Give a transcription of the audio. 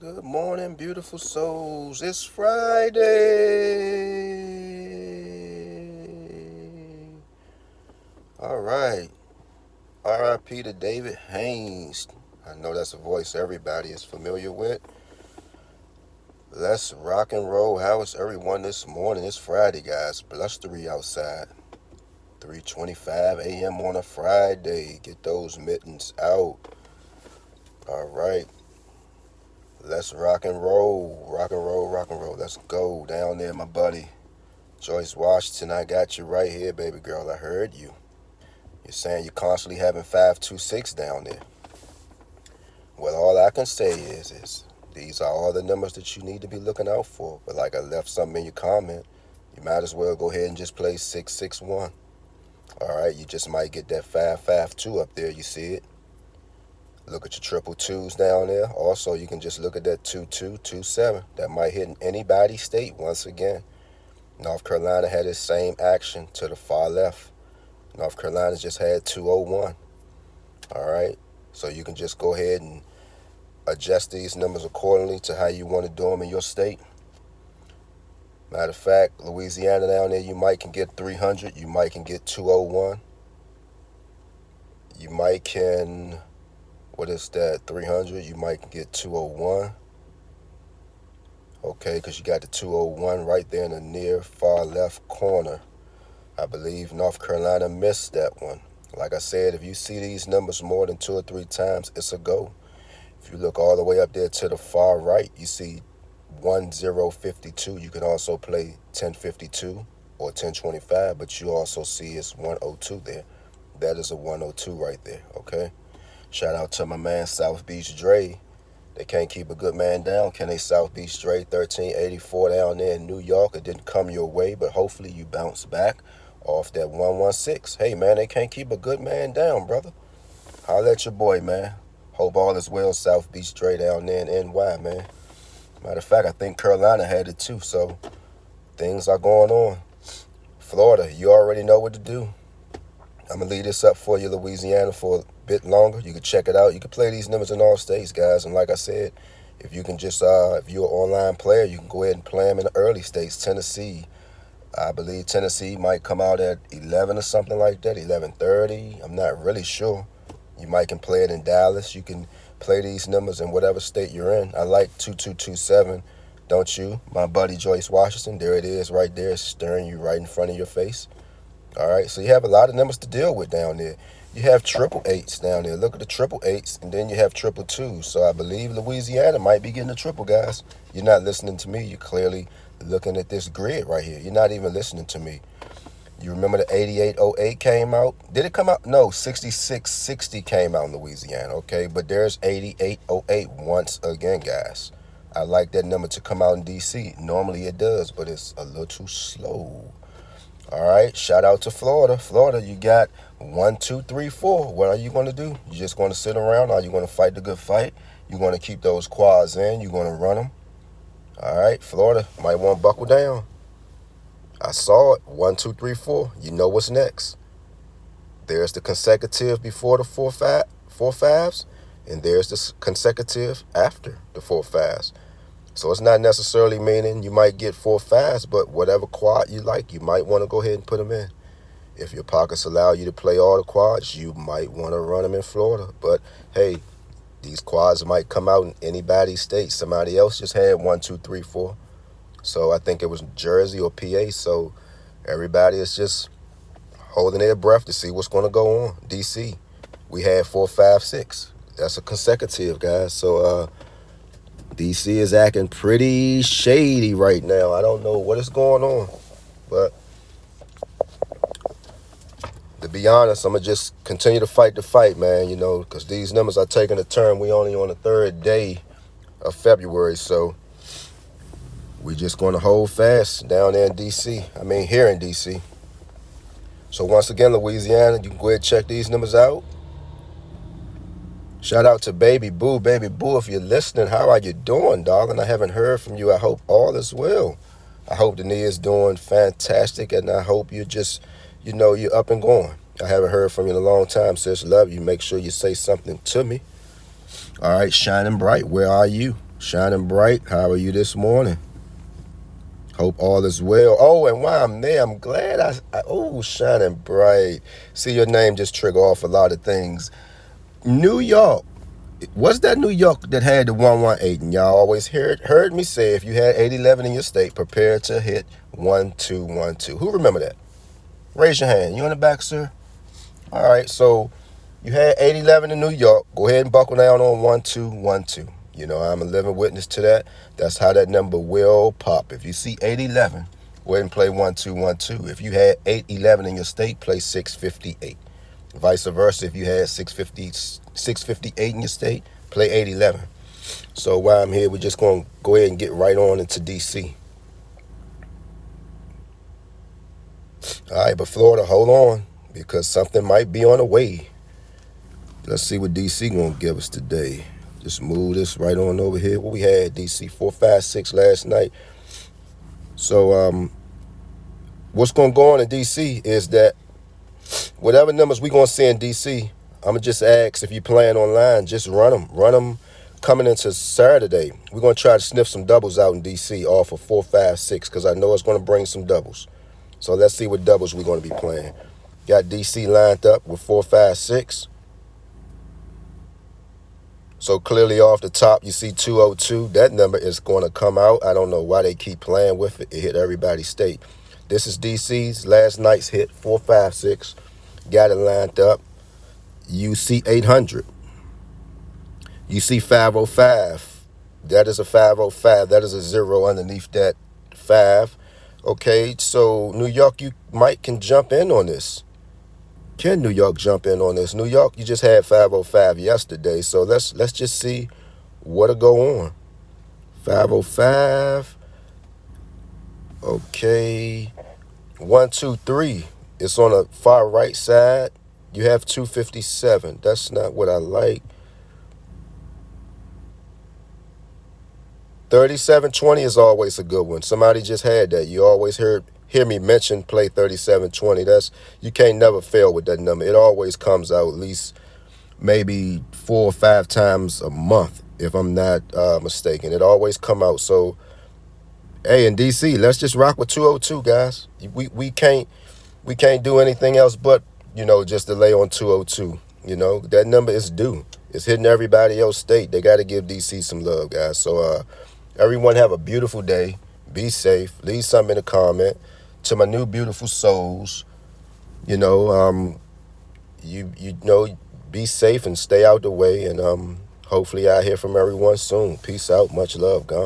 Good morning, beautiful souls. It's Friday. All right. RIP to David Haynes. I know that's a voice everybody is familiar with. Let's rock and roll. How is everyone this morning? It's Friday, guys. Blustery outside. 3:25 a.m. on a Friday. Get those mittens out. All right. Let's rock and roll. Rock and roll, rock and roll. Let's go down there, my buddy. Joyce Washington, I got you right here, baby girl. I heard you. You're saying you're constantly having 526 down there. Well, all I can say is these are all the numbers that you need to be looking out for. But like I left something in your comment, you might as well go ahead and just play 661. All right, you just might get that 552 up there. You see it? Look at your triple twos down there. Also, you can just look at that 2227. That might hit in anybody's state once again. North Carolina had its same action to the far left. North Carolina just had 201. All right, so you can just go ahead and adjust these numbers accordingly to how you want to do them in your state. Matter of fact, Louisiana down there, you might can get 300. You might can get 201. You might can, what is that, 300? You might can get 201. Okay, because you got the 201 right there in the near far left corner. I believe North Carolina missed that one. Like I said, if you see these numbers more than 2 or 3 times, it's a go. If you look all the way up there to the far right, you see 1052. You can also play 1052 or 1025, but you also see it's 102 there. That is a 102 right there, okay? Shout out to my man South Beach Dre. They can't keep a good man down. Can they? South Beach Dre 1384 down there in New York. It didn't come your way, but hopefully you bounce back off that 116. Hey, man, they can't keep a good man down, brother. Holla at your boy, man. Hope all is well, South Beach Dre down there in NY, man. Matter of fact, I think Carolina had it too, so things are going on. Florida, you already know what to do. I'm going to leave this up for you, Louisiana, for a bit longer. You can check it out. You can play these numbers in all states, guys. And like I said, if you can just, if you're an online player, you can go ahead and play them in the early states. Tennessee, I believe Tennessee might come out at 11 or something like that, 11:30. I'm not really sure. You might can play it in Dallas. You can play these numbers in whatever state you're in. I like 2227, don't you? My buddy Joyce Washington, there it is right there, staring you right in front of your face. All right, so you have a lot of numbers to deal with down there. You have triple eights down there. Look at the triple eights, and then you have triple twos. So I believe Louisiana might be getting a triple, guys. You're not listening to me. You're clearly looking at this grid right here. You're not even listening to me. You remember the 8808 came out? Did it come out? No, 6660 came out in Louisiana, okay? But there's 8808 once again, guys. I like that number to come out in D.C. Normally it does, but it's a little too slow. All right, shout out to Florida. Florida, you got 1, 2, 3, 4. What are you going to do? You just going to sit around? Are you going to fight the good fight? You're going to keep those quads in? You're going to run them? All right, Florida, might want to buckle down. I saw it. 1, 2, 3, 4. You know what's next. There's the consecutive before the four fives, and there's the consecutive after the 4 fives. So it's not necessarily meaning you might get 4 fives, but whatever quad you like, you might want to go ahead and put them in. If your pockets allow you to play all the quads, you might want to run them in Florida. But hey, these quads might come out in anybody's state. Somebody else just had 1, 2, 3, 4. So I think it was Jersey or PA. So everybody is just holding their breath to see what's going to go on. DC, we had 4, 5, 6. That's a consecutive, guys. So DC is acting pretty shady right now. I don't know what is going on, but to be honest, I'm going to just continue to fight the fight, man, you know, because these numbers are taking a turn. We only on the 3rd day of February, so we just going to hold fast down there in D.C. I mean, here in D.C. So once again, Louisiana, you can go ahead and check these numbers out. Shout out to Baby Boo. Baby Boo, if you're listening, how are you doing, darling? I haven't heard from you. I hope all is well. I hope the knee is doing fantastic, and I hope you're just, you know, you're up and going. I haven't heard from you in a long time, sis. Love you. Make sure you say something to me. All right, shining bright, where are you? Shining bright. How are you this morning? Hope all is well. Oh, and while I'm there, I'm glad shining bright. See, your name just trigger off a lot of things. New York. What's that New York that had the 118? And y'all always heard me say, if you had 811 in your state, prepare to hit 1212. Who remember that? Raise your hand. You in the back, sir? All right, so you had 811 in New York. Go ahead and buckle down on 1212. You know, I'm a living witness to that. That's how that number will pop. If you see 811, go ahead and play 1212. If you had 811 in your state, play 658. Vice versa, if you had 658 in your state, play 811. So while I'm here, we're just going to go ahead and get right on into D.C. All right, but Florida, hold on, because something might be on the way. Let's see what D.C. going to give us today. Just move this right on over here. What we had, D.C. 456 last night. So what's going to go on in D.C. is that whatever numbers we're going to see in D.C., I'm going to just ask if you're playing online, just run them. Run them coming into Saturday. We're going to try to sniff some doubles out in D.C. off of 456 because I know it's going to bring some doubles. So let's see what doubles we're going to be playing. Got D.C. lined up with 456. So clearly off the top, you see 202. That number is going to come out. I don't know why they keep playing with it. It hit everybody's state. This is DC's last night's hit, 456. Got it lined up. You see 800. You see 505. That is a 505. That is a 0 underneath that 5. Okay, so New York, you might can jump in on this. Can New York jump in on this? New York, you just had 505 yesterday, so let's just see what'll go on. 505. Okay. 123. It's on the far right side. You have 257. That's not what I like. 3720 is always a good one. Somebody just had that. You always hear me mention play 3720. You can't never fail with that number. It always comes out at least maybe 4 or 5 times a month, if I'm not mistaken. It always come out. So, hey, in DC, let's just rock with 202, guys. We can't do anything else but, just delay on 202. That number is due. It's hitting everybody else state. They got to give DC some love, guys. So, everyone have a beautiful day. Be safe. Leave something in the comment. To my new beautiful souls, be safe and stay out the way. And hopefully I hear from everyone soon. Peace out. Much love. Gone.